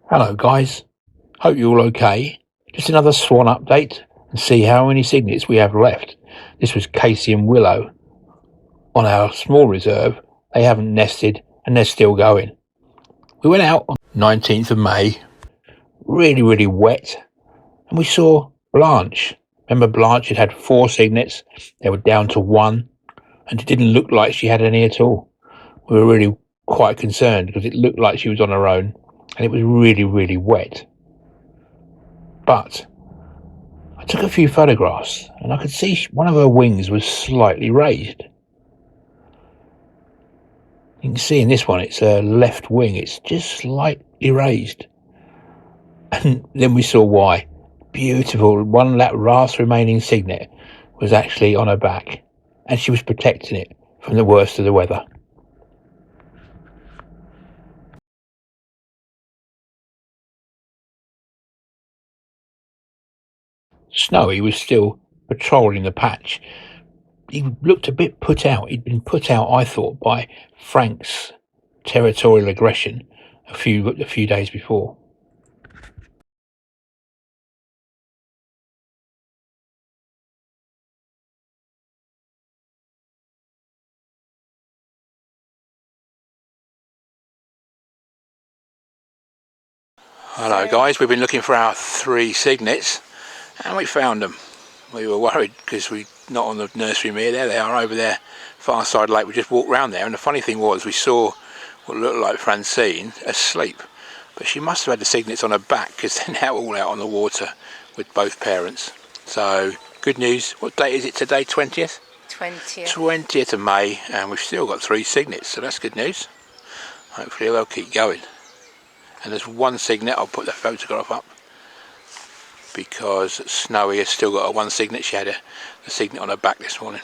Hello guys, hope you're all okay. Just another swan update and see how many cygnets we have left. This was Casey and Willow on our small reserve. They haven't nested and they're still going. We went out on 19th of May, really wet, and we saw Blanche. Remember Blanche had 4 cygnets, they were down to 1 and it didn't look like she had any at all. We were really quite concerned because it looked like she was on her own and it was really wet. But I took a few photographs and I could see one of her wings was slightly raised. You can see in this one it's her left wing, it's just slightly raised. And then we saw why. Beautiful, one that last remaining cygnet was actually on her back and she was protecting it from the worst of the weather. Snowy was still patrolling the patch. He looked a bit put out. He'd been put out, I thought, by Frank's territorial aggression a few days before. Hello guys, we've been looking for our 3 cygnets and we found them. We were worried because we're not on the nursery mere. There they are over there, far side lake. We just walked round there and the funny thing was we saw what looked like Francine asleep, but she must have had the cygnets on her back because they're now all out on the water with both parents. So good news. What date is it today? 20th? 20th of May, and we've still got 3 cygnets, so that's good news. Hopefully they'll keep going. And there's one cygnet, I'll put the photograph up, because Snowy has still got a 1 cygnet. She had a cygnet on her back this morning.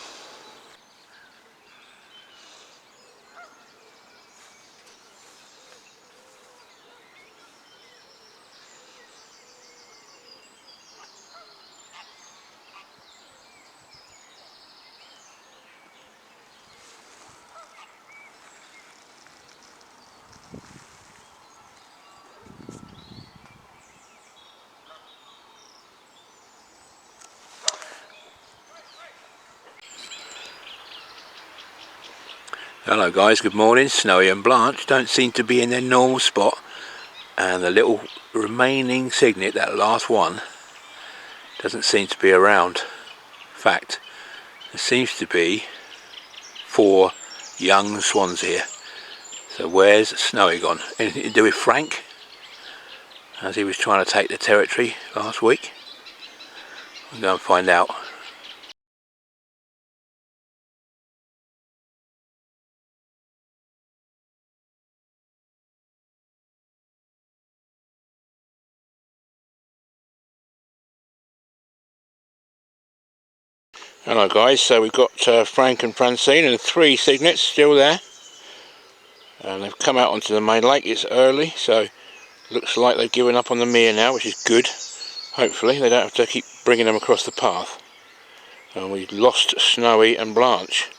Hello guys, good morning. Snowy and Blanche don't seem to be in their normal spot, and the little remaining cygnet, that last one, doesn't seem to be around. In fact, there seems to be 4 young swans here. So where's Snowy gone? Anything to do with Frank, as he was trying to take the territory last week? We'll go and find out. Hello guys, so we've got Frank and Francine and 3 cygnets still there, and they've come out onto the main lake. It's early, so looks like they've given up on the mere now, which is good. Hopefully they don't have to keep bringing them across the path. And we've lost Snowy and Blanche.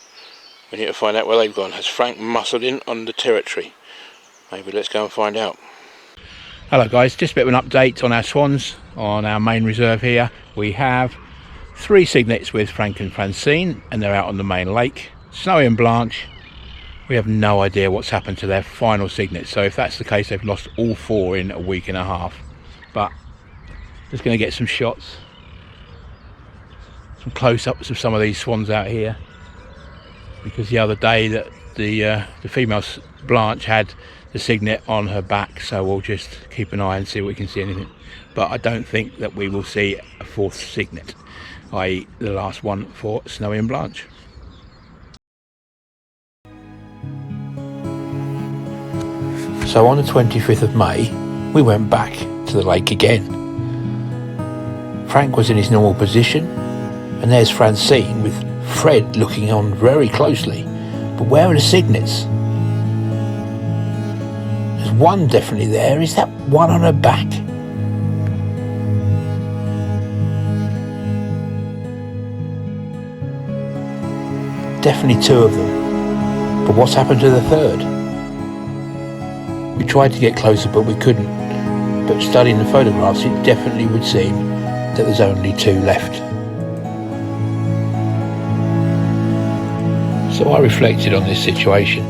We need to find out where they've gone. Has Frank muscled in on the territory? Maybe let's go and find out. Hello guys, just a bit of an update on our swans on our main reserve here. We have 3 cygnets with Frank and Francine, and they're out on the main lake. Snowy and Blanche, we have no idea what's happened to their final cygnets, so if that's the case they've lost all 4 in a week and a half. But just going to get some shots, some close-ups of some of these swans out here, because the other day that the female Blanche had the cygnet on her back, so we'll just keep an eye and see if we can see anything. But I don't think that we will see a 4th cygnet, i.e. the last one for Snowy and Blanche. So on the 25th of May we went back to the lake again. Frank was in his normal position, and there's Francine with Fred looking on very closely. But where are the cygnets? There's one definitely there. Is that one on her back? Definitely 2 of them. But what's happened to the 3rd? We tried to get closer, but we couldn't. but studying the photographs it definitely would seem that there's only 2 left. So I reflected on this situation.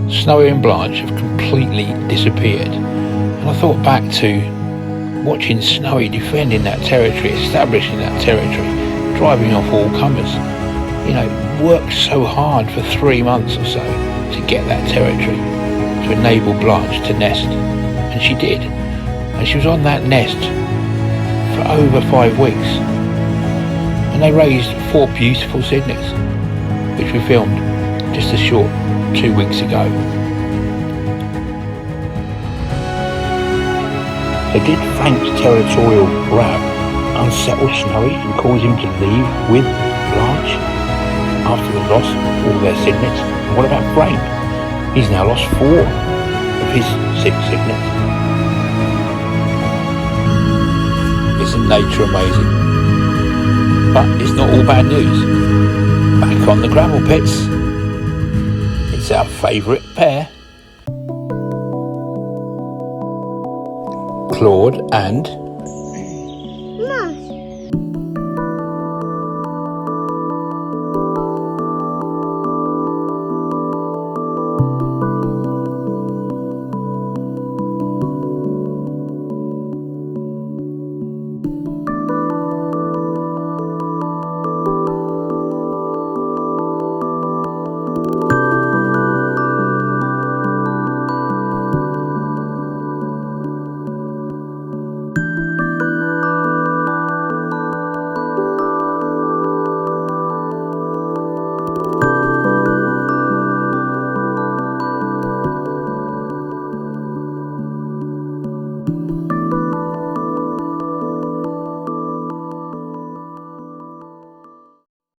Snowy and Blanche have completely disappeared, and I thought back to watching Snowy defending that territory, establishing that territory, driving off all comers. You know, worked so hard for 3 months or so to get that territory, to enable Blanche to nest, and she did. And she was on that nest for over 5 weeks, and they raised 4 beautiful cygnets, which we filmed just a short 2 weeks ago. So did Frank's territorial grab unsettle Snowy and cause him to leave with Blanche after the loss of all their cygnets? And what about Frank? He's now lost 4 of his 6 cygnets. Isn't nature amazing? But it's not all bad news. Back on the gravel pits, it's our favourite pair, Claude and